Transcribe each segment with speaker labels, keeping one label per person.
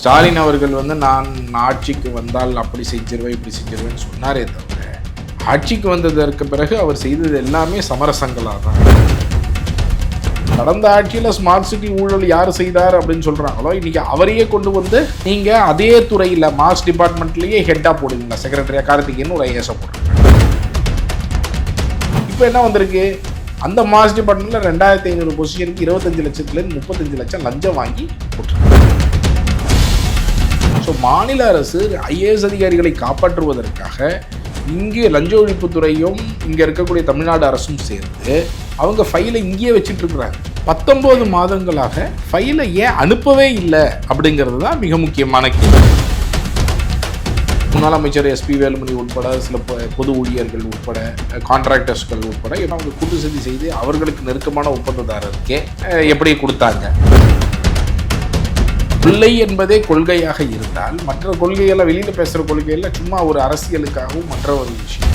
Speaker 1: ஸ்டாலின் அவர்கள் நான் ஆட்சிக்கு வந்தால் அப்படி செஞ்சிருவேன் இப்படி செஞ்சிருவேன்னு சொன்னாரே தவிர ஆட்சிக்கு வந்ததற்கு பிறகு அவர் செய்தது எல்லாமே சமரசங்களாக தான். கடந்த ஆட்சியில் ஸ்மார்ட் சிட்டி ஊழல் யார் செய்தார் அப்படின்னு சொல்கிறாங்களோ இன்னைக்கு அவரையே கொண்டு வந்து நீங்கள் அதே துறையில் மாஸ் டிபார்ட்மெண்ட்லேயே ஹெட்டாக போடுவீங்களா, செக்ரட்டரியா கார்த்திகேயன் ஒரு ஐஏஎஸ் போடுறீங்க. இப்போ என்ன வந்திருக்கு, அந்த மாஸ் டிபார்ட்மெண்ட்டில் 2500 பொசிஷனுக்கு 25 லட்சத்துலேருந்து 35 லட்சம் லஞ்சம் வாங்கி போட்டுருக்காங்க. ஸோ மாநில அரசு ஐஏஎஸ் அதிகாரிகளை காப்பாற்றுவதற்காக இங்கே லஞ்ச ஒழிப்புத்துறையும் இங்கே இருக்கக்கூடிய தமிழ்நாடு அரசும் சேர்ந்து அவங்க ஃபைலை இங்கேயே வச்சுட்டு இருக்கிறாங்க. 19 மாதங்களாக ஃபைலை ஏன் அனுப்பவே இல்லை அப்படிங்கிறது தான் மிக முக்கியமான கேள்வி. முன்னாள் அமைச்சர் எஸ்பி வேலுமணி உட்பட சில பொது ஊழியர்கள் உட்பட கான்ட்ராக்டர்ஸ்கள் உட்பட அவங்க கூட்டு சதி செய்து அவர்களுக்கு நெருக்கமான ஒப்பந்ததாரருக்கே எப்படி கொடுத்தாங்க. பிள்ளை என்பதே கொள்கையாக இருந்தால் மற்ற கொள்கையெல்லாம் வெளியில் பேசுகிற கொள்கையெல்லாம் சும்மா ஒரு அரசியலுக்காகவும் மற்ற ஒரு விஷயம்.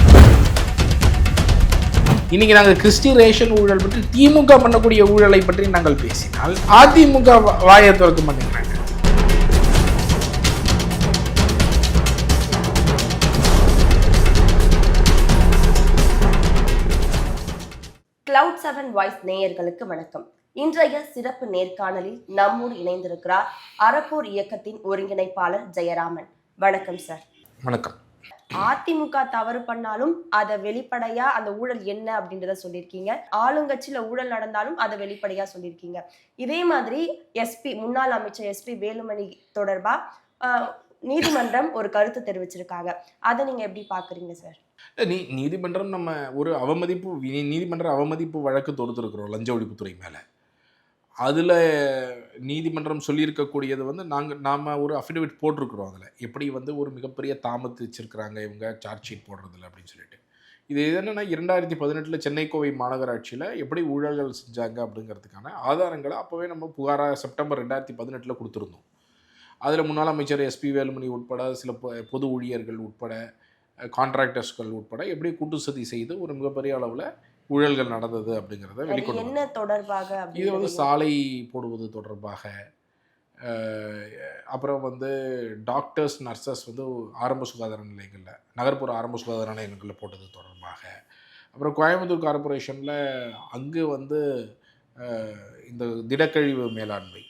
Speaker 1: இன்னைக்கு நாங்கள் கிறிஸ்டி ரேஷன் ஊழல் பற்றி திமுக பண்ணக்கூடிய ஊழலை பற்றி நாங்கள் பேசினால் அதிமுக வாயை திறக்க மாட்டேங்கிறாங்க.
Speaker 2: Cloud7 வாய்ஸ் நேயர்களுக்கு வணக்கம். இன்றைய சிறப்பு நேர்காணலில் நம்மோடு இணைந்திருக்கிறார் அறப்போர் இயக்கத்தின் ஒருங்கிணைப்பாளர் ஜெயராமன். வணக்கம் சார்.
Speaker 1: வணக்கம்.
Speaker 2: அதிமுக தவறு பண்ணாலும் அதை வெளிப்படையா அந்த ஊழல் என்ன அப்படின்றத சொல்லியிருக்கீங்க. ஆளுங்கட்சியில ஊழல் நடந்தாலும் அதை வெளிப்படையா சொல்லியிருக்கீங்க. இதே மாதிரி முன்னாள் அமைச்சர் எஸ்பி வேலுமணி தொடர்பா நீதிமன்றம் ஒரு கருத்து தெரிவிச்சிருக்காங்க. அதை நீங்க எப்படி பாக்குறீங்க சார்?
Speaker 1: நீதிமன்றம் நம்ம ஒரு நீதிமன்ற அவமதிப்பு வழக்கு தொடுத்திருக்கிறோம் லஞ்ச ஒழிப்புத்துறை மேலே. அதில் நீதிமன்றம் சொல்லியிருக்கக்கூடியது நாம் ஒரு அஃபிடவிட் போட்டிருக்கிறோம். அதில் எப்படி ஒரு மிகப்பெரிய தாமத்து வச்சிருக்கிறாங்க இவங்க சார்ஜ் ஷீட் போடுறதில்ல அப்படின்னு சொல்லிட்டு. இது என்னென்னா 2018 சென்னை கோவை மாநகராட்சியில் எப்படி ஊழல்கள் செஞ்சாங்க அப்படிங்கிறதுக்கான ஆதாரங்களை அப்போவே நம்ம புகாராக செப்டம்பர் 2018 கொடுத்துருந்தோம். அதில் முன்னாள் அமைச்சர் எஸ்பி வேலுமணி உட்பட சில பொது ஊழியர்கள் உட்பட கான்ட்ராக்டர்ஸ்கள் உட்பட எப்படி கூட்டு சதி செய்து ஒரு மிகப்பெரிய அளவில் ஊழல்கள் நடந்தது அப்படிங்கிறத வெளிக்கொண்டு.
Speaker 2: என்ன தொடர்பாக?
Speaker 1: இது சாலை போடுவது தொடர்பாக, அப்புறம் டாக்டர்ஸ் நர்சஸ் ஆரம்ப சுகாதார நிலையங்களில் நகர்ப்புற ஆரம்ப சுகாதார நிலையங்களில் போட்டது தொடர்பாக, அப்புறம் கோயம்புத்தூர் கார்பரேஷனில் அங்கு இந்த திடக்கழிவு மேலாண்மை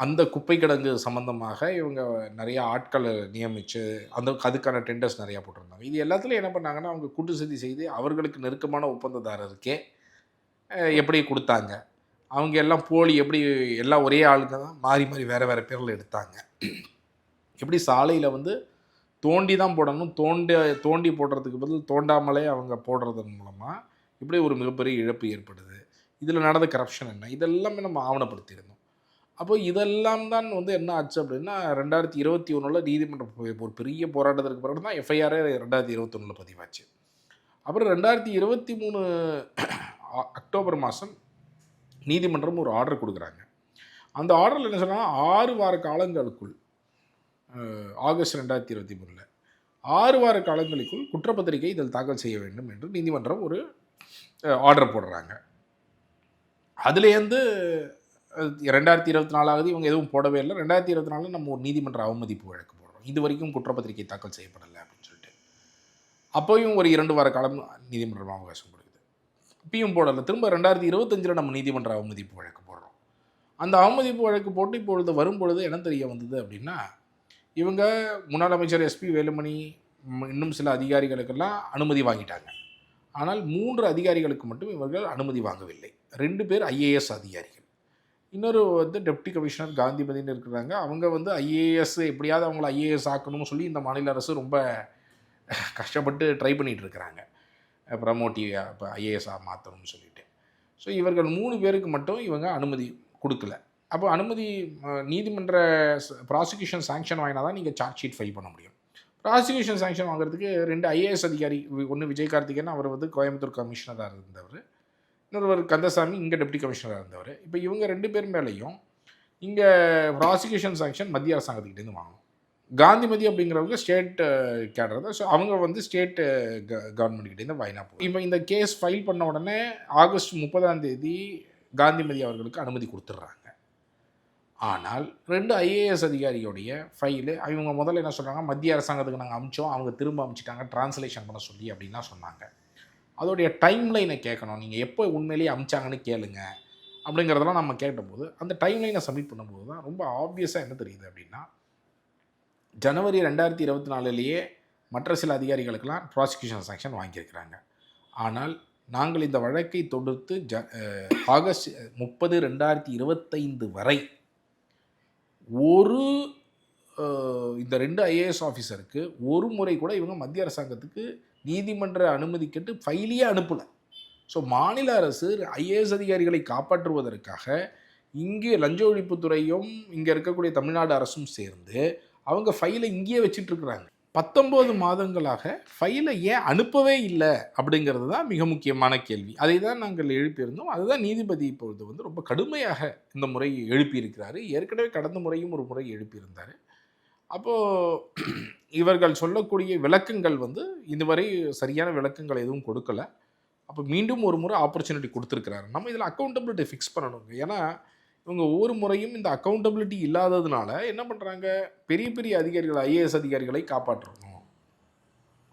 Speaker 1: அந்த குப்பை கிடங்கு சம்மந்தமாக இவங்க நிறைய ஆட்களை நியமித்து அதுக்கான டெண்டர்ஸ் நிறையா போட்டிருந்தாங்க. இது எல்லாத்துலேயும் என்ன பண்ணாங்கன்னா அவங்க கூட்டு சதி செய்து அவர்களுக்கு நெருக்கமான ஒப்பந்ததாரருக்கே எப்படி கொடுத்தாங்க. அவங்க எல்லாம் போலி, எப்படி எல்லாம் ஒரே ஆளுங்க தான் மாறி மாறி வேறு வேறு பேரில் எடுத்தாங்க. எப்படி சாலையில் தோண்டி தான் போடணும், தோண்டி போடுறதுக்கு பதில் தோண்டாமலே அவங்க போடுறதன் மூலமாக இப்படி ஒரு மிகப்பெரிய இழப்பு ஏற்படுது. இதில் நடந்த கரப்ஷன் என்ன, இதெல்லாமே நம்ம ஆவணப்படுத்தியிருந்தோம். அப்போ இதெல்லாம் தான் என்ன ஆச்சு அப்படின்னா 2021 நீதிமன்றம் ஒரு பெரிய போராட்டத்திற்கு பிறகு தான் எஃப்ஐஆரே 2021 பதிவாச்சு. அப்புறம் 2023 அக்டோபர் மாதம் நீதிமன்றம் ஒரு ஆர்டர் கொடுக்குறாங்க. அந்த ஆர்டரில் என்ன சொன்னால் 6 வார காலங்களுக்குள், ஆகஸ்ட் 2023 6 வார காலங்களுக்குள் குற்றப்பத்திரிகை இதில் தாக்கல் செய்ய வேண்டும் என்று நீதிமன்றம் ஒரு ஆர்டர் போடுறாங்க. அதுலேருந்து 2024 ஆகுது, இவங்க எதுவும் போடவே இல்லை. 2024 நம்ம ஒரு நீதிமன்ற அவமதிப்பு வழக்கு போடுறோம். இது வரைக்கும் குற்றப்பத்திரிகை தாக்கல் செய்யப்படலை அப்படின்னு சொல்லிட்டு. அப்போயும் ஒரு 2 வார காலம் நீதிமன்றம் அவகாசம் கொடுக்குது. இப்பயும் போடலை. திரும்ப 2025 நம்ம நீதிமன்ற அவமதிப்பு வழக்கு போடுறோம். அந்த அவமதிப்பு வழக்கு போட்டு இப்பொழுது வரும்பொழுது என்ன தெரிய வந்தது அப்படின்னா, இவங்க முன்னாள் அமைச்சர் எஸ்பி வேலுமணி இன்னும் சில அதிகாரிகளுக்கெல்லாம் அனுமதி வாங்கிட்டாங்க. ஆனால் 3 அதிகாரிகளுக்கு மட்டும் இவர்கள் அனுமதி வாங்கவில்லை. 2 பேர் ஐஏஎஸ் அதிகாரிகள், இன்னொரு டெப்டி கமிஷனர் காந்திமதினு இருக்கிறாங்க. அவங்க ஐஏஎஸ் எப்படியாவது அவங்கள ஐஏஎஸ் ஆக்கணும்னு சொல்லி இந்த மாநில அரசு ரொம்ப கஷ்டப்பட்டு ட்ரை பண்ணிகிட்டு இருக்கிறாங்க, ப்ரமோட்டிவ் இப்போ ஐஏஎஸ்ஸாக மாற்றணும்னு சொல்லிட்டு. ஸோ இவர்கள் 3 பேருக்கு மட்டும் இவங்க அனுமதி கொடுக்கல. அப்போ அனுமதி நீதிமன்ற ப்ராசிக்யூஷன் சாங்ஷன் வாங்கினா தான் நீங்கள் சார்ஜ் ஷீட் ஃபைல் பண்ண முடியும். ப்ராசிக்யூஷன் சாங்ஷன் வாங்குறதுக்கு 2 ஐஏஎஸ் அதிகாரி, ஒன்று விஜய் கார்த்திகேயன், அவர் கோயம்புத்தூர் கமிஷனராக இருந்தவர், இன்னொருவர் கந்தசாமி இங்கே டெப்டி கமிஷனராக இருந்தவர். இப்போ இவங்க 2 பேர் மேலேயும் இங்கே ப்ராசிக்யூஷன் சாங்ஷன் மத்திய அரசாங்கத்துக்கிட்டேருந்து வாங்கணும். காந்திமதி அப்படிங்கிறவங்க ஸ்டேட் கேடர் தான். ஸோ அவங்க ஸ்டேட் கவர்மெண்ட்கிட்டேருந்து வாங்கினா போகும். இப்போ இந்த கேஸ் ஃபைல் பண்ண உடனே ஆகஸ்ட் 30 காந்திமதி அவர்களுக்கு அனுமதி கொடுத்துட்றாங்க. ஆனால் 2 ஐஏஎஸ் அதிகாரியோடைய ஃபைலு இவங்க முதல்ல என்ன சொல்கிறாங்க, மத்திய அரசாங்கத்துக்கு நாங்கள் அமிச்சோம், அவங்க திரும்ப அமிச்சிட்டாங்க ட்ரான்ஸ்லேஷன் பண்ண சொல்லி அப்படின்லாம் சொன்னாங்க. அதோடைய டைம் லைனை கேட்கணும், நீங்கள் எப்போ உண்மையிலேயே அமிச்சாங்கன்னு கேளுங்க அப்படிங்கிறதெல்லாம் நம்ம கேட்டபோது அந்த டைம் லைனை சப்மிட் பண்ணும்போது தான் ரொம்ப ஆப்வியஸாக என்ன தெரியுது அப்படின்னா, ஜனவரி 2024 மற்ற சில அதிகாரிகளுக்கெல்லாம் ப்ராசிக்யூஷன் சாங்ஷன் வாங்கியிருக்கிறாங்க. ஆனால் நாங்கள் இந்த வழக்கை தொடுத்து ஆகஸ்ட் 30, 2025 வரை இந்த 2 ஐஏஎஸ் ஆஃபீஸருக்கு ஒரு முறை கூட இவங்க மத்திய அரசாங்கத்துக்கு நீதிமன்ற அனுமதி கேட்டு ஃபைலியே அனுப்பலை. ஸோ மாநில அரசு ஐஏஎஸ் அதிகாரிகளை காப்பாற்றுவதற்காக இங்கே லஞ்ச ஒழிப்புத்துறையும் இங்கே இருக்கக்கூடிய தமிழ்நாடு அரசும் சேர்ந்து அவங்க ஃபைலை இங்கேயே வச்சிட்ருக்குறாங்க. 19 மாதங்களாக ஃபைலை ஏன் அனுப்பவே இல்லை அப்படிங்கிறது தான் மிக முக்கியமான கேள்வி. அதை தான் நாங்கள் எழுப்பியிருந்தோம். அதுதான் நீதிபதி இப்பொழுது ரொம்ப கடுமையாக இந்த முறை எழுப்பியிருக்கிறாரு. ஏற்கனவே கடந்த முறையும் ஒரு முறை எழுப்பியிருந்தார். அப்போது இவர்கள் சொல்லக்கூடிய விளக்கங்கள் இதுவரை சரியான விளக்கங்கள் எதுவும் கொடுக்கலை. அப்போ மீண்டும் ஒரு முறை ஆப்பர்ச்சுனிட்டி கொடுத்துருக்கிறாரு. நம்ம இதில் அக்கௌண்டபிலிட்டி ஃபிக்ஸ் பண்ணணுங்க. ஏன்னா இவங்க ஒவ்வொரு முறையும் இந்த அக்கௌண்டபிலிட்டி இல்லாததுனால என்ன பண்ணுறாங்க, பெரிய பெரிய அதிகாரிகள் ஐஏஎஸ் அதிகாரிகளை காப்பாற்றணும்,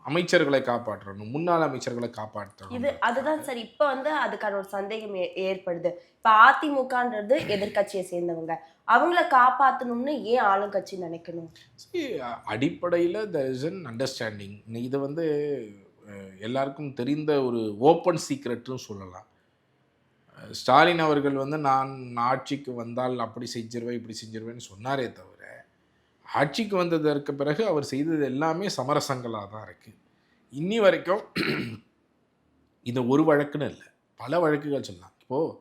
Speaker 1: அமைச்சர்களை காப்பாற்றணும், முன்னாள் அமைச்சர்களை காப்பாற்றணும்.
Speaker 2: அதுதான் சார். இப்போ அதுக்கான ஒரு சந்தேகம் ஏற்படுது. இப்போ அதிமுகன்றது எதிர்கட்சியை சேர்ந்தவங்க, அவங்கள காப்பாற்றணும்னு ஏன் ஆளுங்கட்சி நினைக்கணும்?
Speaker 1: அடிப்படையில் there is an understanding. இது எல்லாருக்கும் தெரிந்த ஒரு ஓப்பன் சீக்ரெட்னு சொல்லலாம். ஸ்டாலின் அவர்கள் நான் ஆட்சிக்கு வந்தால் அப்படி செஞ்சிருவேன் இப்படி செஞ்சிருவேன்னு சொன்னாரே தவிர, ஆட்சிக்கு வந்ததற்கு பிறகு அவர் செய்தது எல்லாமே சமரசங்களாக தான் இருக்குது. இன்னி வரைக்கும் இது ஒரு வழக்குன்னு இல்லை, பல வழக்குகள் சொல்லலாம். இப்போது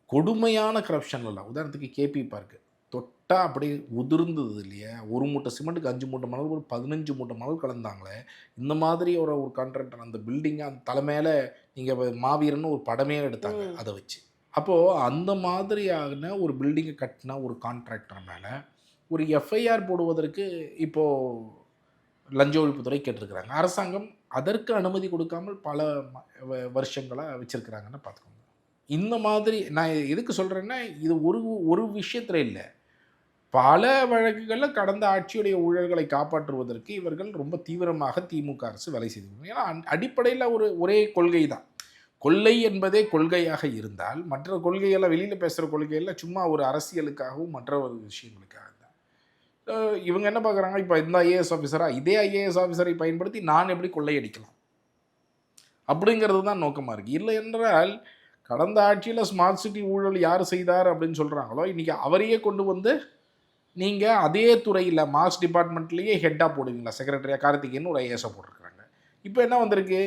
Speaker 1: கொடுமையான கரப்ஷன்லாம், உதாரணத்துக்கு கேபி பார்க்கு தொட்டால் அப்படியே உதிர்ந்தது இல்லையா, ஒரு மூட்டை சிமெண்ட்டுக்கு 5 மூட்டை மணல், ஒரு 15 மூட்டை மணல் கலந்தாங்களே. இந்த மாதிரி ஒரு கான்ட்ராக்டர் அந்த பில்டிங்கை அந்த தலைமையில் நீங்கள் மாவீரன்னு ஒரு படமே எடுத்தாங்க அதை வச்சு. அப்போது அந்த மாதிரியான ஒரு பில்டிங்கை கட்டின ஒரு கான்ட்ராக்டர் மேலே ஒரு எஃப்ஐஆர் போடுவதற்கு இப்போது லஞ்ச ஒழிப்புத்துறை கேட்டிருக்கிறாங்க. அரசாங்கம் அதற்கு அனுமதி கொடுக்காமல் பல வருஷங்களாக வச்சுருக்கிறாங்கன்னு பார்த்துக்கோங்க. இந்த மாதிரி நான் எதுக்கு சொல்கிறேன்னா, இது ஒரு விஷயத்தில் இல்லை, பல வழக்குகளில் கடந்த ஆட்சியுடைய ஊழல்களை காப்பாற்றுவதற்கு இவர்கள் ரொம்ப தீவிரமாக திமுக அரசு வேலை செய்து. ஏன்னா அடிப்படையில் ஒரே கொள்கை தான். கொள்ளை என்பதே கொள்கையாக இருந்தால் மற்ற கொள்கையெல்லாம், வெளியில் பேசுகிற கொள்கையெல்லாம் சும்மா ஒரு அரசியலுக்காகவும் மற்ற ஒரு விஷயங்களுக்காக தான். இவங்க என்ன பார்க்குறாங்க, இப்போ இந்த ஐஏஎஸ் ஆஃபீஸராக இதே ஐஏஎஸ் ஆஃபீஸரை பயன்படுத்தி நான் எப்படி கொள்ளையடிக்கலாம் அப்படிங்கிறது தான் நோக்கமாக இருக்குது. இல்லை என்றால் கடந்த ஆட்சியில் ஸ்மார்ட் சிட்டி ஊழல் யார் செய்தார் அப்படின்னு சொல்கிறாங்களோ, இன்றைக்கி அவரையே கொண்டு நீங்கள் அதே துறையில் மாஸ் டிபார்ட்மெண்ட்லேயே ஹெட்டாக போடுவீங்களா, செக்ரட்டரியாக கார்த்திகேயன் ஒரு ஐஏஎஸை போட்டிருக்கிறாங்க. இப்போ என்ன வந்திருக்கு,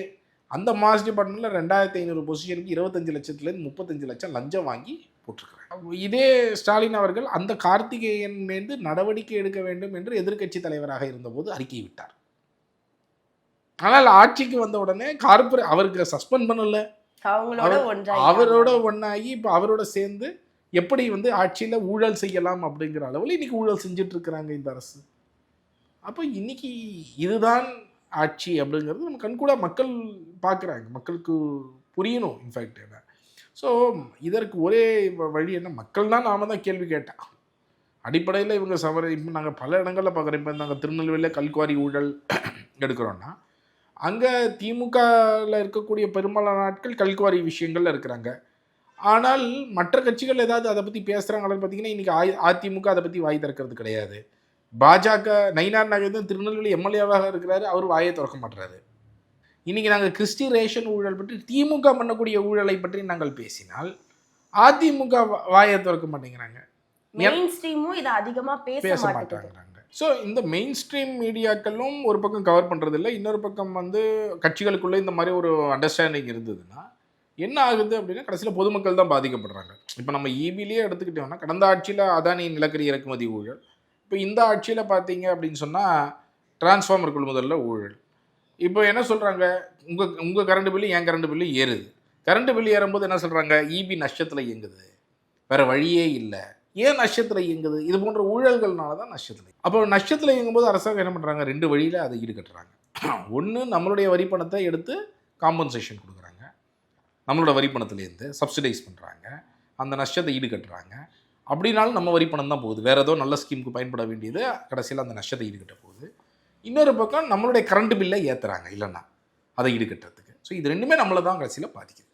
Speaker 1: அந்த மாஸ் டிபார்ட்மெண்ட்டில் 2500 பொசிஷனுக்கு 25 லட்சத்துலேருந்து 35 லட்சம் லஞ்சம் வாங்கி போட்டிருக்கிறாங்க. இதே ஸ்டாலின் அவர்கள் அந்த கார்த்திகேயன் மீது நடவடிக்கை எடுக்க வேண்டும் என்று எதிர்க்கட்சி தலைவராக இருந்தபோது அறிக்கை விட்டார். ஆனால் ஆட்சிக்கு வந்த உடனே அவருக்கு சஸ்பெண்ட் பண்ணல, அவரோட ஒன்றாகி இப்போ அவரோட சேர்ந்து எப்படி ஆட்சியில் ஊழல் செய்யலாம் அப்படிங்கிற அளவில் இன்றைக்கி ஊழல் செஞ்சுட்டு இருக்கிறாங்க இந்த அரசு. அப்போ இன்றைக்கி இதுதான் ஆட்சி அப்படிங்கிறது நம்ம கண்கூட மக்கள் பார்க்குறாங்க, மக்களுக்கு புரியணும். இன்ஃபேக்ட் என்ன, ஸோ இதற்கு ஒரே வழி என்ன, மக்கள் தான் நாம தான் கேள்வி கேட்டேன். அடிப்படையில் இவங்க இப்போ நாங்கள் பல இடங்களில் பார்க்குறோம். இப்போ நாங்கள் திருநெல்வேலியில் கல்குவாரி ஊழல் எடுக்கிறோன்னா, அங்கே திமுகவில் இருக்கக்கூடிய பெரும்பாலான நாட்கள் கல்குவாரி விஷயங்கள்ல இருக்கிறாங்க. ஆனால் மற்ற கட்சிகள் ஏதாவது அதை பற்றி பேசுகிறாங்கன்னு பார்த்தீங்கன்னா, இன்றைக்கி அதிமுக அதை பற்றி வாய் திறக்கிறது கிடையாது. பாஜக நயினார் நாகேந்திரன் திருநெல்வேலி எம்எல்ஏவாக இருக்கிறாரு, அவர் வாயை திறக்க மாட்டுறாரு. இன்றைக்கி நாங்கள் கிறிஸ்டி ரேஷன் ஊழல் பற்றி, திமுக பண்ணக்கூடிய ஊழலை பற்றி நாங்கள் பேசினால் அதிமுக வாயை திறக்க மாட்டேங்கிறாங்க,
Speaker 2: இதை அதிகமாக பேச மாட்டேங்கிறாங்க.
Speaker 1: ஸோ இந்த மெயின் ஸ்ட்ரீம் மீடியாக்களும் ஒரு பக்கம் கவர் பண்ணுறதில்ல, இன்னொரு பக்கம் கட்சிகளுக்குள்ளே இந்த மாதிரி ஒரு அண்டர்ஸ்டாண்டிங் இருந்ததுன்னா என்ன ஆகுது அப்படின்னா, கடைசியில் பொதுமக்கள் தான் பாதிக்கப்படுறாங்க. இப்போ நம்ம ஈபிலேயே எடுத்துக்கிட்டோம்னா, கடந்த ஆட்சியில் அதானி நிலக்கரி இறக்குமதி ஊழல், இப்போ இந்த ஆட்சியில் பார்த்தீங்க அப்படின்னு சொன்னால் டிரான்ஸ்ஃபார்மர் கொள்முதலில் ஊழல். இப்போ என்ன சொல்கிறாங்க, உங்கள் கரண்ட் பில்லு என் கரண்ட் பில்லு ஏறுது. கரண்ட் பில்லு ஏறும்போது என்ன சொல்கிறாங்க, ஈபி நஷ்டத்தில் இயங்குது, வேறு வழியே இல்லை. ஏன் நஷ்டத்தில் இயங்குது, இது போன்ற ஊழல்கள்னால தான் நஷ்டத்தில். அப்போ நஷ்டத்தில் இயங்கும்போது அரசாங்கம் என்ன பண்ணுறாங்க, 2 வழியில் அதை ஈடுகட்டுறாங்க. ஒன்று, நம்மளுடைய வரி பணத்தை எடுத்து காம்பன்சேஷன் கொடுக்குறாங்க, நம்மளோட வரி பணத்துலேருந்து சப்சிடைஸ் பண்ணுறாங்க, அந்த நஷ்டத்தை ஈடுகட்டுறாங்க. அப்படின்னாலும் நம்ம வரி பணம் தான் போகுது. வேறு ஏதோ நல்ல ஸ்கீமுக்கு பயன்பட வேண்டியது கடைசியில் அந்த நஷ்டத்தை ஈடுகட்ட போகுது. இன்னொரு பக்கம் நம்மளுடைய கரண்ட் பில்லை ஏற்றுறாங்க இல்லைன்னா அதை ஈடுகட்டுறதுக்கு. ஸோ இது ரெண்டுமே நம்மளை தான் கடைசியில் பாதிக்குது.